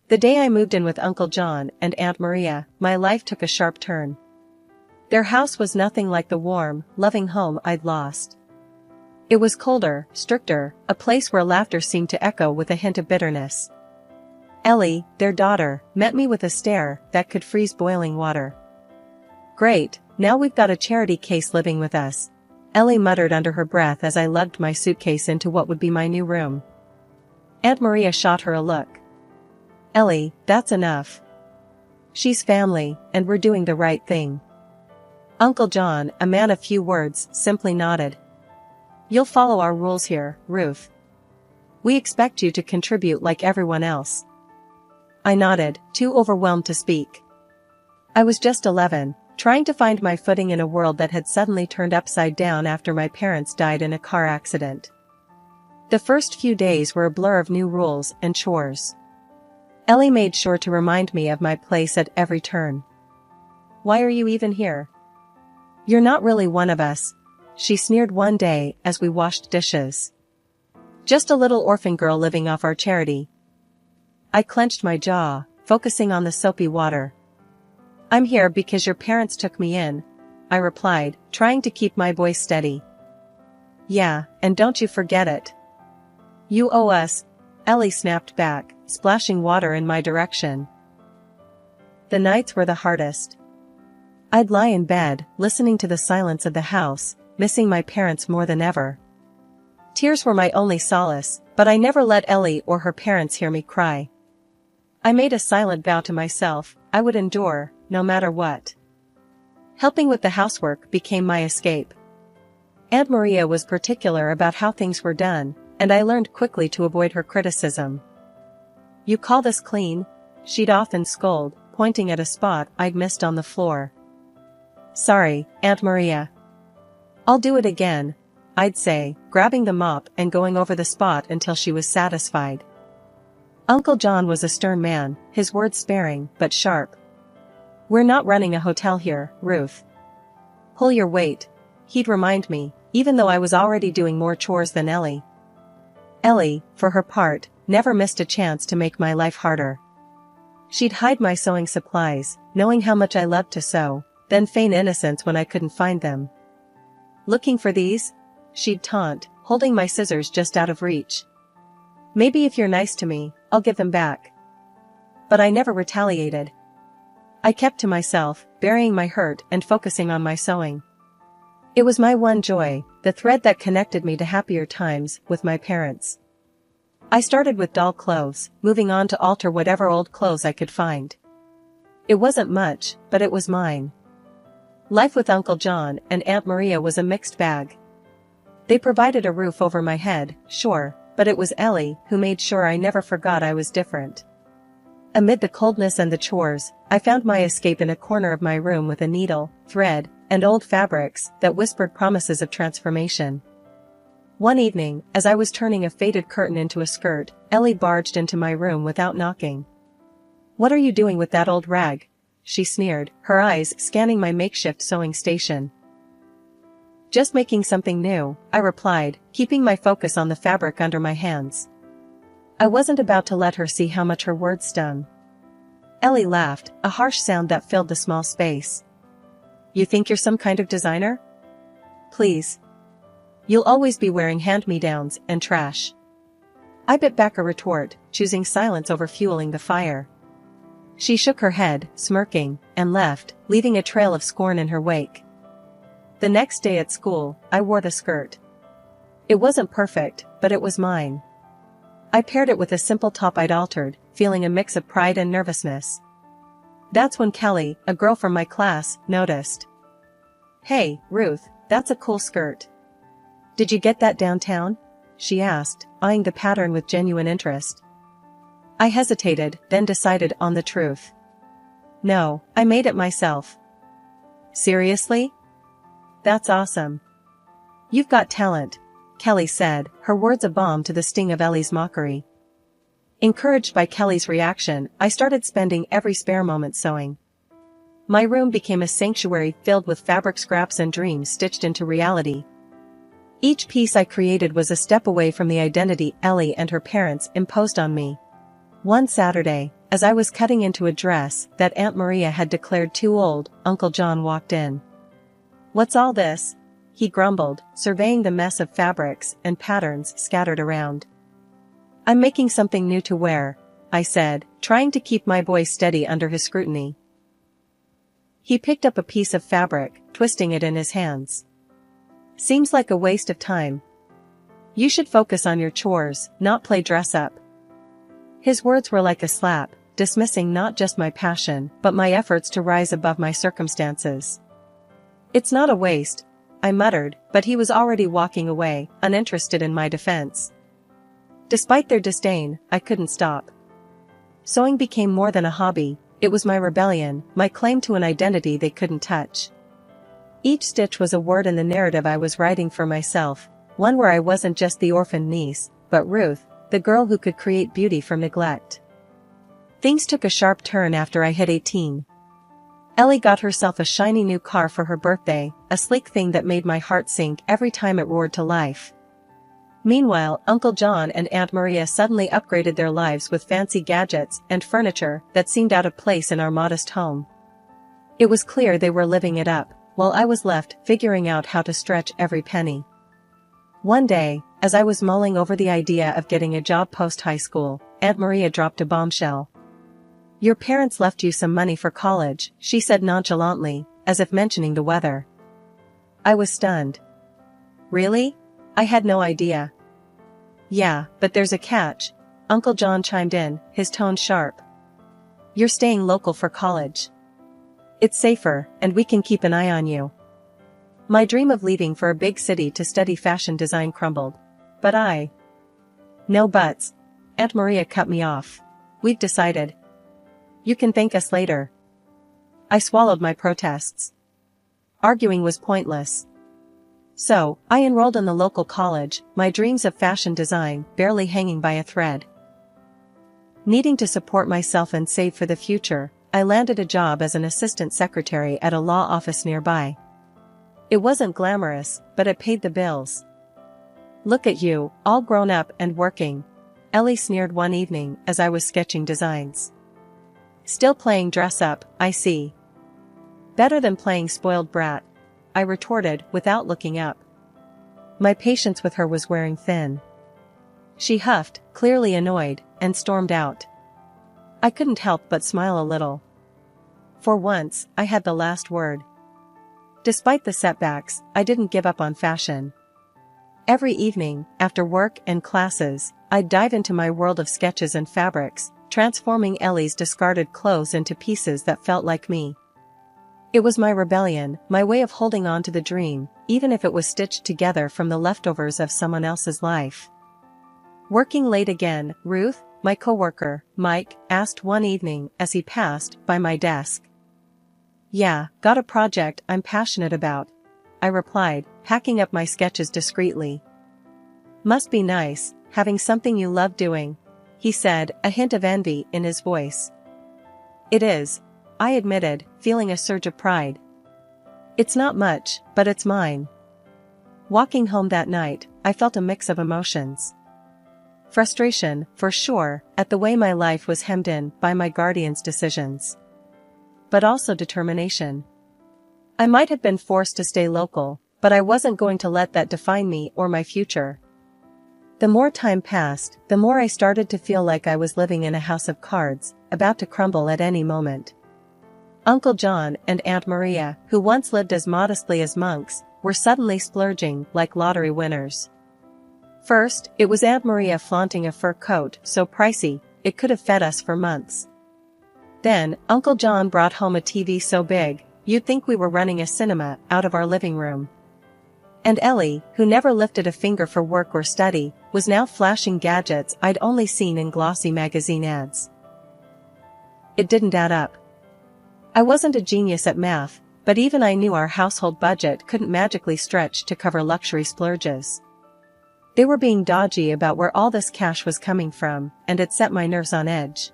The day I moved in with Uncle John and Aunt Maria, my life took a sharp turn. Their house was nothing like the warm, loving home I'd lost. It was colder, stricter, a place where laughter seemed to echo with a hint of bitterness. Ellie, their daughter, met me with a stare that could freeze boiling water. "Great, now we've got a charity case living with us," Ellie muttered under her breath as I lugged my suitcase into what would be my new room. Aunt Maria shot her a look. "Ellie, that's enough. She's family, and we're doing the right thing." Uncle John, a man of few words, simply nodded. "You'll follow our rules here, Ruth. We expect you to contribute like everyone else." I nodded, too overwhelmed to speak. I was just 11, trying to find my footing in a world that had suddenly turned upside down after my parents died in a car accident. The first few days were a blur of new rules and chores. Ellie made sure to remind me of my place at every turn. "Why are you even here? You're not really one of us," she sneered one day as we washed dishes. "Just a little orphan girl living off our charity." I clenched my jaw, focusing on the soapy water. "I'm here because your parents took me in," I replied, trying to keep my voice steady. "Yeah, and don't you forget it. You owe us," Ellie snapped back, splashing water in my direction. The nights were the hardest. I'd lie in bed, listening to the silence of the house, missing my parents more than ever. Tears were my only solace, but I never let Ellie or her parents hear me cry. I made a silent vow to myself, I would endure, no matter what. Helping with the housework became my escape. Aunt Maria was particular about how things were done, and I learned quickly to avoid her criticism. "You call this clean?" she'd often scold, pointing at a spot I'd missed on the floor. "Sorry, Aunt Maria. I'll do it again," I'd say, grabbing the mop and going over the spot until she was satisfied. Uncle John was a stern man, his words sparing but sharp. "We're not running a hotel here, Ruth. Pull your weight," he'd remind me, even though I was already doing more chores than Ellie. Ellie, for her part, never missed a chance to make my life harder. She'd hide my sewing supplies, knowing how much I loved to sew, then feign innocence when I couldn't find them. "Looking for these?" she'd taunt, holding my scissors just out of reach. "Maybe if you're nice to me, I'll give them back." But I never retaliated. I kept to myself, burying my hurt and focusing on my sewing. It was my one joy, the thread that connected me to happier times with my parents. I started with doll clothes, moving on to alter whatever old clothes I could find. It wasn't much, but it was mine. Life with Uncle John and Aunt Maria was a mixed bag. They provided a roof over my head, sure, but it was Ellie who made sure I never forgot I was different. Amid the coldness and the chores, I found my escape in a corner of my room with a needle, thread, and old fabrics that whispered promises of transformation. One evening, as I was turning a faded curtain into a skirt, Ellie barged into my room without knocking. "What are you doing with that old rag?" she sneered, her eyes scanning my makeshift sewing station. "Just making something new," I replied, keeping my focus on the fabric under my hands. I wasn't about to let her see how much her words stung. Ellie laughed, a harsh sound that filled the small space. "You think you're some kind of designer? Please. You'll always be wearing hand-me-downs and trash." I bit back a retort, choosing silence over fueling the fire. She shook her head, smirking, and left, leaving a trail of scorn in her wake. The next day at school, I wore the skirt. It wasn't perfect, but it was mine. I paired it with a simple top I'd altered, feeling a mix of pride and nervousness. That's when Kelly, a girl from my class, noticed. "Hey, Ruth, that's a cool skirt. Did you get that downtown?" she asked, eyeing the pattern with genuine interest. I hesitated, then decided on the truth. "No, I made it myself." "Seriously? That's awesome. You've got talent," Kelly said, her words a balm to the sting of Ellie's mockery. Encouraged by Kelly's reaction, I started spending every spare moment sewing. My room became a sanctuary filled with fabric scraps and dreams stitched into reality. Each piece I created was a step away from the identity Ellie and her parents imposed on me. One Saturday, As I was cutting into a dress that Aunt Maria had declared too old, Uncle John walked in. "What's all this?" he grumbled, surveying the mess of fabrics and patterns scattered around. "I'm making something new to wear," I said, trying to keep my voice steady under his scrutiny. He picked up a piece of fabric, twisting it in his hands. "Seems like a waste of time. You should focus on your chores, not play dress up." His words were like a slap, dismissing not just my passion, but my efforts to rise above my circumstances. "It's not a waste," I muttered, but he was already walking away, uninterested in my defense. Despite their disdain, I couldn't stop. Sewing became more than a hobby, it was my rebellion, my claim to an identity they couldn't touch. Each stitch was a word in the narrative I was writing for myself, one where I wasn't just the orphaned niece, but Ruth, the girl who could create beauty from neglect. Things took a sharp turn after I hit 18. Ellie got herself a shiny new car for her birthday, a sleek thing that made my heart sink every time it roared to life. Meanwhile, Uncle John and Aunt Maria suddenly upgraded their lives with fancy gadgets and furniture that seemed out of place in our modest home. It was clear they were living it up, while I was left figuring out how to stretch every penny. One day, as I was mulling over the idea of getting a job post-high school, Aunt Maria dropped a bombshell. "Your parents left you some money for college," she said nonchalantly, as if mentioning the weather. I was stunned. "Really? I had no idea." "Yeah, but there's a catch," Uncle John chimed in, his tone sharp. "You're staying local for college. It's safer, and we can keep an eye on you." My dream of leaving for a big city to study fashion design crumbled. But "No buts," Aunt Maria cut me off. "We've decided. You can thank us later." I swallowed my protests. Arguing was pointless. So, I enrolled in the local college, my dreams of fashion design barely hanging by a thread. Needing to support myself and save for the future, I landed a job as an assistant secretary at a law office nearby. It wasn't glamorous, but it paid the bills. "Look at you, all grown up and working," Ellie sneered one evening as I was sketching designs. "Still playing dress up, I see." "Better than playing spoiled brat," I retorted without looking up. My patience with her was wearing thin. She huffed, clearly annoyed, and stormed out. I couldn't help but smile a little. For once, I had the last word. Despite the setbacks, I didn't give up on fashion. Every evening, after work and classes, I'd dive into my world of sketches and fabrics, transforming Ellie's discarded clothes into pieces that felt like me. It was my rebellion, my way of holding on to the dream, even if it was stitched together from the leftovers of someone else's life. Working late again, Ruth, my coworker, Mike, asked one evening as he passed by my desk. "Yeah, got a project I'm passionate about," I replied, packing up my sketches discreetly. "Must be nice, having something you love doing," he said, a hint of envy in his voice. "It is," I admitted, feeling a surge of pride. "It's not much, but it's mine." Walking home that night, I felt a mix of emotions. Frustration, for sure, at the way my life was hemmed in by my guardian's decisions. But also determination. I might have been forced to stay local, but I wasn't going to let that define me or my future. The more time passed, the more I started to feel like I was living in a house of cards, about to crumble at any moment. Uncle John and Aunt Maria, who once lived as modestly as monks, were suddenly splurging like lottery winners. First, it was Aunt Maria flaunting a fur coat so pricey, it could have fed us for months. Then, Uncle John brought home a TV so big, you'd think we were running a cinema out of our living room. And Ellie, who never lifted a finger for work or study, was now flashing gadgets I'd only seen in glossy magazine ads. It didn't add up. I wasn't a genius at math, but even I knew our household budget couldn't magically stretch to cover luxury splurges. They were being dodgy about where all this cash was coming from, and it set my nerves on edge.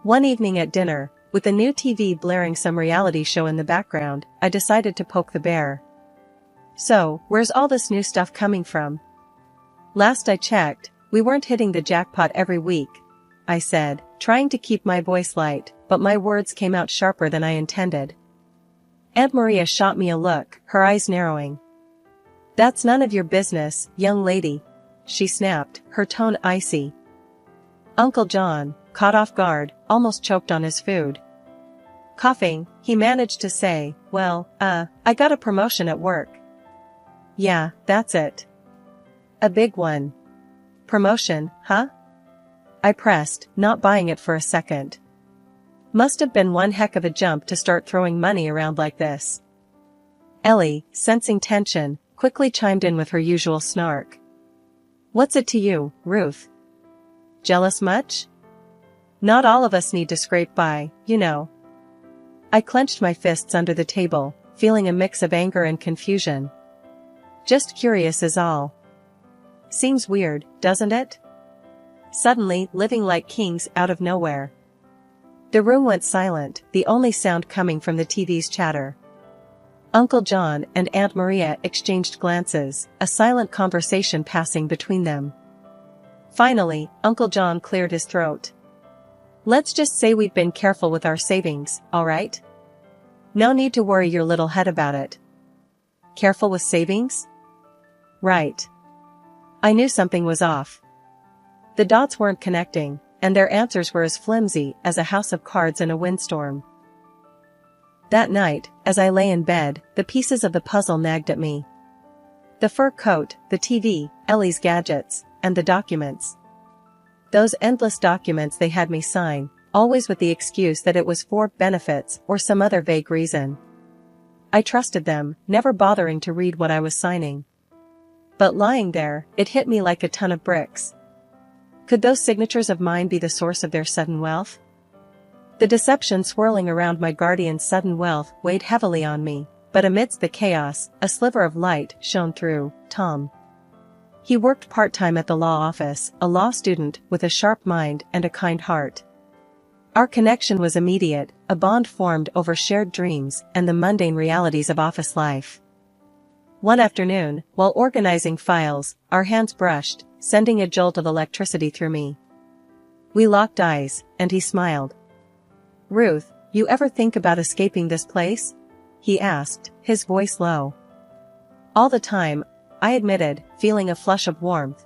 One evening at dinner, with the new TV blaring some reality show in the background, I decided to poke the bear. "So, where's all this new stuff coming from?" "Last I checked, we weren't hitting the jackpot every week," I said, trying to keep my voice light, but my words came out sharper than I intended. Aunt Maria shot me a look, her eyes narrowing. "That's none of your business, young lady," she snapped, her tone icy. Uncle John, caught off guard, almost choked on his food. Coughing, he managed to say, "Well, I got a promotion at work." "Yeah, that's it. A big one." "Promotion, huh?" I pressed, not buying it for a second. Must have been one heck of a jump to start throwing money around like this. Ellie, sensing tension, quickly chimed in with her usual snark. "What's it to you, Ruth? Jealous much? Not all of us need to scrape by, you know." I clenched my fists under the table, feeling a mix of anger and confusion. "Just curious is all." Seems weird, doesn't it? Suddenly living like kings out of nowhere. The room went silent, the only sound coming from the TV's chatter. Uncle John and Aunt Maria exchanged glances, a silent conversation passing between them. Finally, Uncle John cleared his throat. "Let's just say we've been careful with our savings, all right? No need to worry your little head about it." "Careful with savings?" "Right." I knew something was off. The dots weren't connecting, and their answers were as flimsy as a house of cards in a windstorm. That night, as I lay in bed, the pieces of the puzzle nagged at me. The fur coat, the TV, Ellie's gadgets, and the documents. Those endless documents they had me sign, always with the excuse that it was for benefits or some other vague reason. I trusted them, never bothering to read what I was signing. But lying there, it hit me like a ton of bricks. Could those signatures of mine be the source of their sudden wealth? The deception swirling around my guardian's sudden wealth weighed heavily on me, but amidst the chaos, a sliver of light shone through. Tom. He worked part-time at the law office, a law student with a sharp mind and a kind heart. Our connection was immediate, a bond formed over shared dreams and the mundane realities of office life. One afternoon, while organizing files, our hands brushed, sending a jolt of electricity through me. We locked eyes, and he smiled. "Ruth, you ever think about escaping this place?" he asked, his voice low. "All the time," I admitted, feeling a flush of warmth.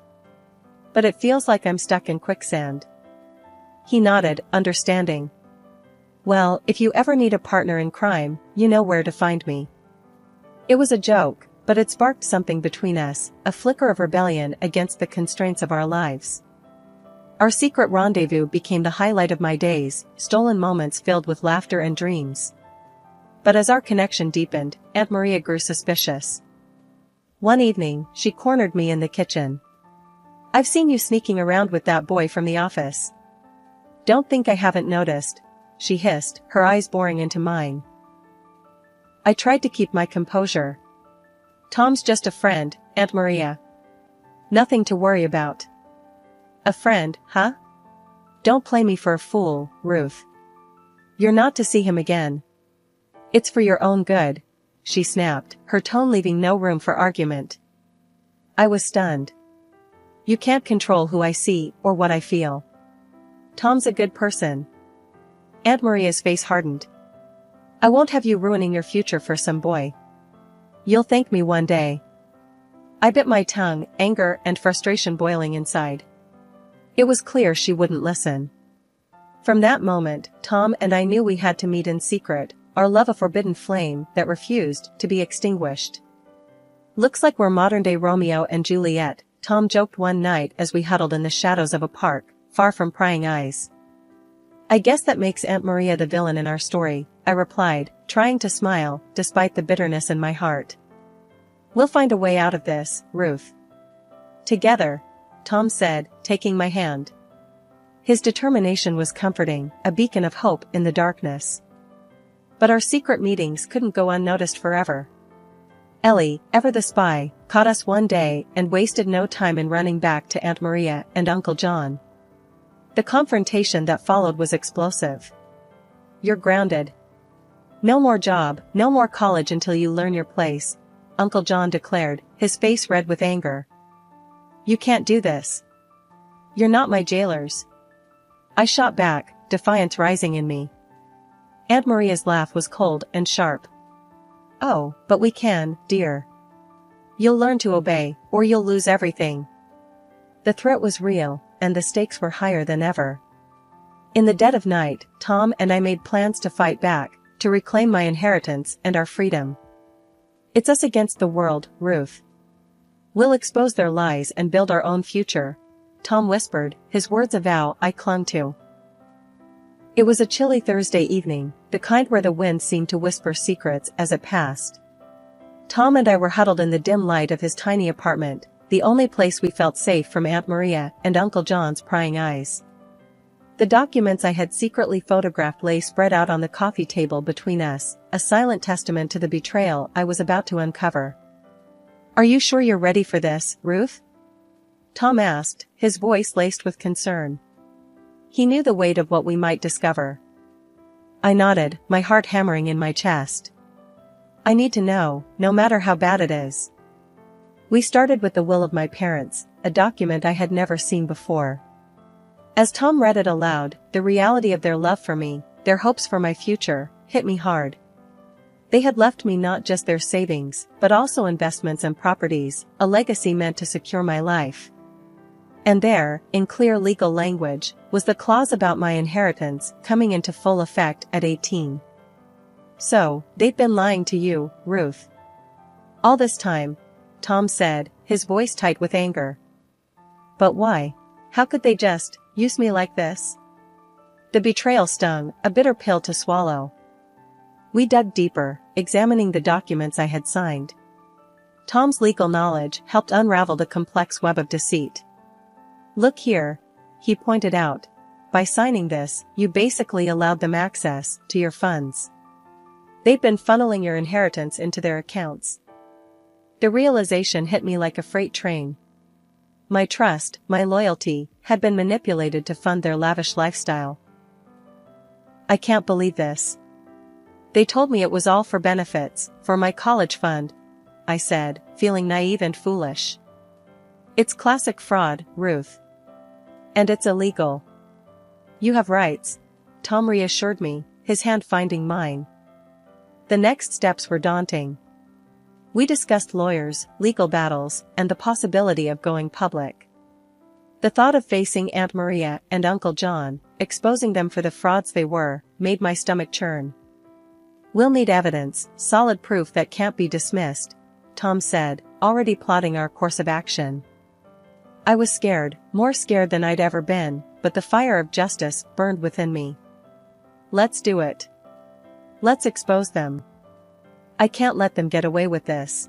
"But it feels like I'm stuck in quicksand." He nodded, understanding. "Well, if you ever need a partner in crime, you know where to find me." It was a joke, but it sparked something between us, a flicker of rebellion against the constraints of our lives. Our secret rendezvous became the highlight of my days, stolen moments filled with laughter and dreams. But as our connection deepened, Aunt Maria grew suspicious. One evening, she cornered me in the kitchen. "I've seen you sneaking around with that boy from the office." "Don't think I haven't noticed," she hissed, her eyes boring into mine. I tried to keep my composure. "Tom's just a friend, Aunt Maria. Nothing to worry about." "A friend, huh? Don't play me for a fool, Ruth. You're not to see him again." "It's for your own good," she snapped, her tone leaving no room for argument. I was stunned. "You can't control who I see or what I feel. Tom's a good person." Aunt Maria's face hardened. "I won't have you ruining your future for some boy. You'll thank me one day." I bit my tongue, anger and frustration boiling inside. It was clear she wouldn't listen. From that moment, Tom and I knew we had to meet in secret, our love a forbidden flame that refused to be extinguished. "Looks like we're modern-day Romeo and Juliet," Tom joked one night as we huddled in the shadows of a park, far from prying eyes. "I guess that makes Aunt Maria the villain in our story," I replied, trying to smile, despite the bitterness in my heart. "We'll find a way out of this, Ruth. Together," Tom said, taking my hand. His determination was comforting, a beacon of hope in the darkness. But our secret meetings couldn't go unnoticed forever. Ellie, ever the spy, caught us one day and wasted no time in running back to Aunt Maria and Uncle John. The confrontation that followed was explosive. "You're grounded. No more job, no more college until you learn your place," Uncle John declared, his face red with anger. "You can't do this. You're not my jailers." I shot back, defiance rising in me. Aunt Maria's laugh was cold and sharp. "Oh, but we can, dear. You'll learn to obey, or you'll lose everything." The threat was real, and the stakes were higher than ever. In the dead of night, Tom and I made plans to fight back, to reclaim my inheritance and our freedom. "It's us against the world, Ruth. We'll expose their lies and build our own future," Tom whispered, his words a vow I clung to. It was a chilly Thursday evening, the kind where the wind seemed to whisper secrets as it passed. Tom and I were huddled in the dim light of his tiny apartment, the only place we felt safe from Aunt Maria and Uncle John's prying eyes. The documents I had secretly photographed lay spread out on the coffee table between us, a silent testament to the betrayal I was about to uncover. "Are you sure you're ready for this, Ruth?" Tom asked, his voice laced with concern. He knew the weight of what we might discover. I nodded, my heart hammering in my chest. "I need to know, no matter how bad it is." We started with the will of my parents, a document I had never seen before. As Tom read it aloud, the reality of their love for me, their hopes for my future, hit me hard. They had left me not just their savings, but also investments and properties, a legacy meant to secure my life. And there, in clear legal language, was the clause about my inheritance coming into full effect at 18. "So, they've been lying to you, Ruth. All this time," Tom said, his voice tight with anger. "But why? How could they just use me like this?" The betrayal stung, a bitter pill to swallow. We dug deeper, examining the documents I had signed. Tom's legal knowledge helped unravel the complex web of deceit. "Look here," he pointed out. "By signing this, you basically allowed them access to your funds. They've been funneling your inheritance into their accounts." The realization hit me like a freight train. My trust, my loyalty, had been manipulated to fund their lavish lifestyle. "I can't believe this. They told me it was all for benefits, for my college fund," I said, feeling naive and foolish. "It's classic fraud, Ruth. And it's illegal." "You have rights," Tom reassured me, his hand finding mine. The next steps were daunting. We discussed lawyers, legal battles, and the possibility of going public. The thought of facing Aunt Maria and Uncle John, exposing them for the frauds they were, made my stomach churn. "We'll need evidence, solid proof that can't be dismissed," Tom said, already plotting our course of action. I was scared, more scared than I'd ever been, but the fire of justice burned within me. "Let's do it. Let's expose them. I can't let them get away with this."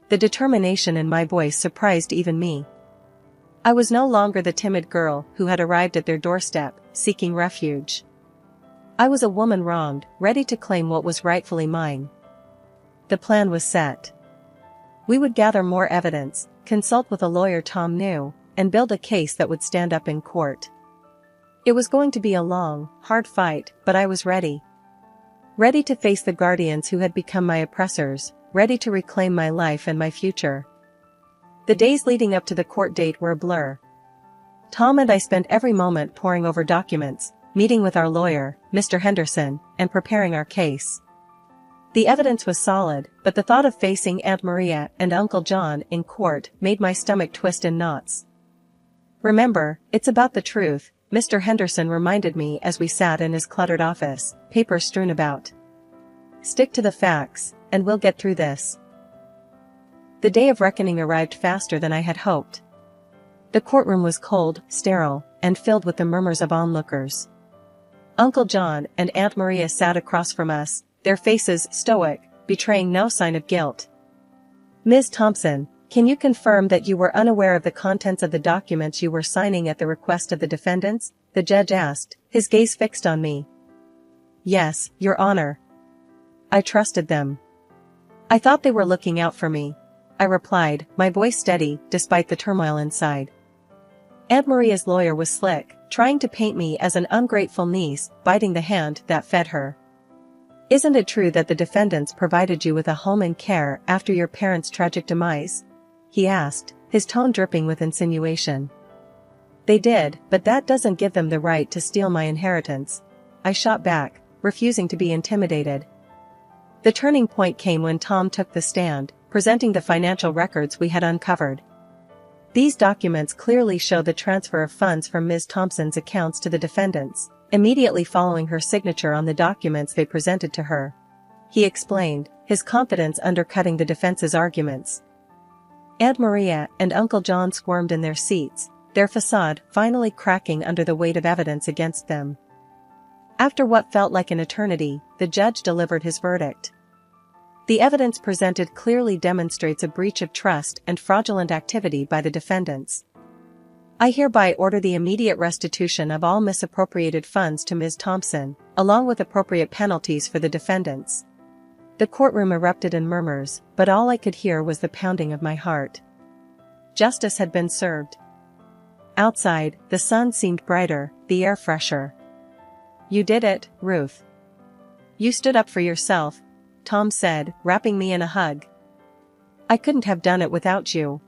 The determination in my voice surprised even me. I was no longer the timid girl who had arrived at their doorstep, seeking refuge. I was a woman wronged, ready to claim what was rightfully mine. The plan was set. We would gather more evidence, consult with a lawyer Tom knew, and build a case that would stand up in court. It was going to be a long, hard fight, but I was ready. Ready to face the guardians who had become my oppressors, ready to reclaim my life and my future. The days leading up to the court date were a blur. Tom and I spent every moment poring over documents, meeting with our lawyer, Mr. Henderson, and preparing our case. The evidence was solid, but the thought of facing Aunt Maria and Uncle John in court made my stomach twist in knots. "Remember, it's about the truth," Mr. Henderson reminded me as we sat in his cluttered office, papers strewn about. "Stick to the facts, and we'll get through this." The day of reckoning arrived faster than I had hoped. The courtroom was cold, sterile, and filled with the murmurs of onlookers. Uncle John and Aunt Maria sat across from us, their faces stoic, betraying no sign of guilt. "Ms. Thompson, can you confirm that you were unaware of the contents of the documents you were signing at the request of the defendants?" the judge asked, his gaze fixed on me. "Yes, Your Honor. I trusted them. I thought they were looking out for me," I replied, my voice steady, despite the turmoil inside. Aunt Maria's lawyer was slick, trying to paint me as an ungrateful niece, biting the hand that fed her. "Isn't it true that the defendants provided you with a home and care after your parents' tragic demise?" he asked, his tone dripping with insinuation. They did, but that doesn't give them the right to steal my inheritance. I shot back, refusing to be intimidated. The turning point came when Tom took the stand, presenting the financial records we had uncovered. These documents clearly show the transfer of funds from Ms. Thompson's accounts to the defendants, immediately following her signature on the documents they presented to her. He explained, his confidence undercutting the defense's arguments. Aunt Maria and Uncle John squirmed in their seats, their facade finally cracking under the weight of evidence against them. After what felt like an eternity, the judge delivered his verdict. The evidence presented clearly demonstrates a breach of trust and fraudulent activity by the defendants. I hereby order the immediate restitution of all misappropriated funds to Ms. Thompson, along with appropriate penalties for the defendants. The courtroom erupted in murmurs, but all I could hear was the pounding of my heart. Justice had been served. Outside, the sun seemed brighter, the air fresher. "You did it, Ruth. You stood up for yourself," Tom said, wrapping me in a hug. "I couldn't have done it without you,"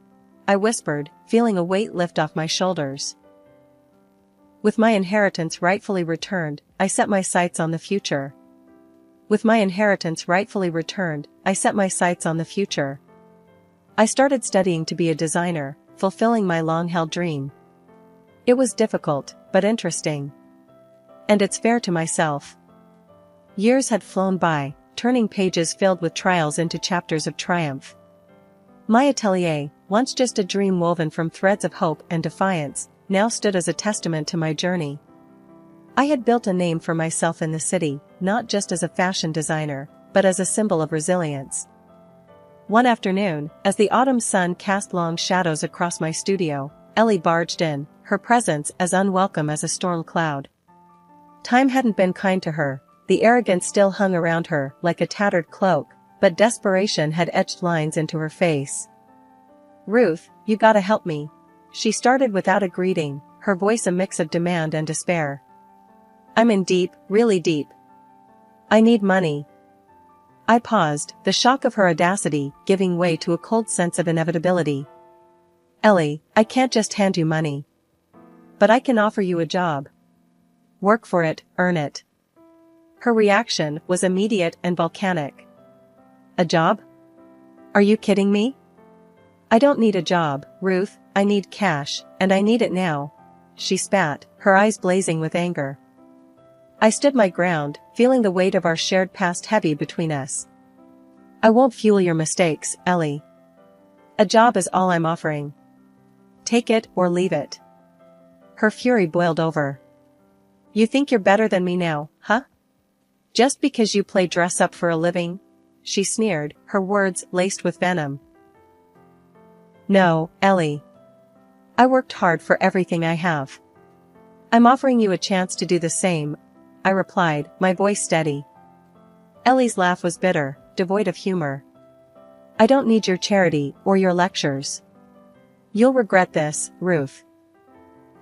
I whispered, feeling a weight lift off my shoulders. With my inheritance rightfully returned, I set my sights on the future. With my inheritance rightfully returned, I set my sights on the future. I started studying to be a designer, fulfilling my long-held dream. It was difficult, but interesting. And it's fair to myself. Years had flown by, turning pages filled with trials into chapters of triumph. My atelier, once just a dream woven from threads of hope and defiance, now stood as a testament to my journey. I had built a name for myself in the city, not just as a fashion designer, but as a symbol of resilience. One afternoon, as the autumn sun cast long shadows across my studio, Ellie barged in, her presence as unwelcome as a storm cloud. Time hadn't been kind to her, the arrogance still hung around her like a tattered cloak, but desperation had etched lines into her face. "Ruth, you gotta help me," she started without a greeting, her voice a mix of demand and despair. "I'm in deep, really deep. I need money." I paused, the shock of her audacity giving way to a cold sense of inevitability. "Ellie, I can't just hand you money. But I can offer you a job. Work for it, earn it." Her reaction was immediate and volcanic. "A job? Are you kidding me? I don't need a job, Ruth, I need cash, and I need it now," she spat, her eyes blazing with anger. I stood my ground, feeling the weight of our shared past heavy between us. "I won't fuel your mistakes, Ellie. A job is all I'm offering. Take it or leave it." Her fury boiled over. "You think you're better than me now, huh? Just because you play dress up for a living?" she sneered, her words laced with venom. "No, Ellie. I worked hard for everything I have. I'm offering you a chance to do the same," I replied, my voice steady. Ellie's laugh was bitter, devoid of humor. "I don't need your charity or your lectures. You'll regret this, Ruth."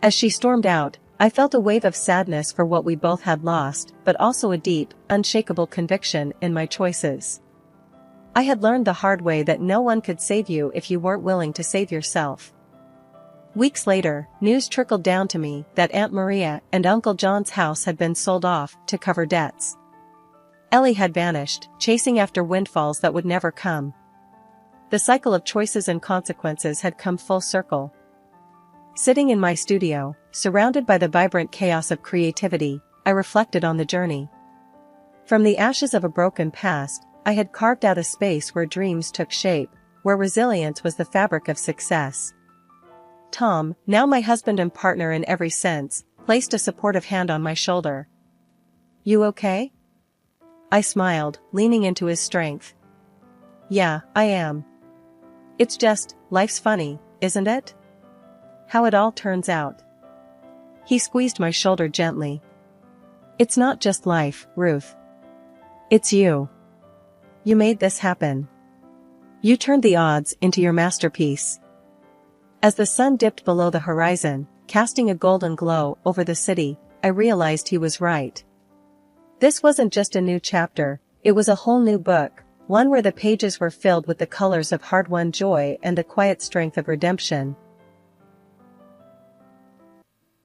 As she stormed out, I felt a wave of sadness for what we both had lost, but also a deep, unshakable conviction in my choices. I had learned the hard way that no one could save you if you weren't willing to save yourself. Weeks later, news trickled down to me that Aunt Maria and Uncle John's house had been sold off to cover debts. Ellie had vanished, chasing after windfalls that would never come. The cycle of choices and consequences had come full circle. Sitting in my studio, surrounded by the vibrant chaos of creativity, I reflected on the journey. From the ashes of a broken past, I had carved out a space where dreams took shape, where resilience was the fabric of success. Tom, now my husband and partner in every sense, placed a supportive hand on my shoulder. "You okay?" I smiled, leaning into his strength. "Yeah, I am. It's just, life's funny, isn't it? How it all turns out." He squeezed my shoulder gently. "It's not just life, Ruth. It's you. You made this happen. You turned the odds into your masterpiece." As the sun dipped below the horizon, casting a golden glow over the city, I realized he was right. This wasn't just a new chapter, it was a whole new book, one where the pages were filled with the colors of hard-won joy and the quiet strength of redemption.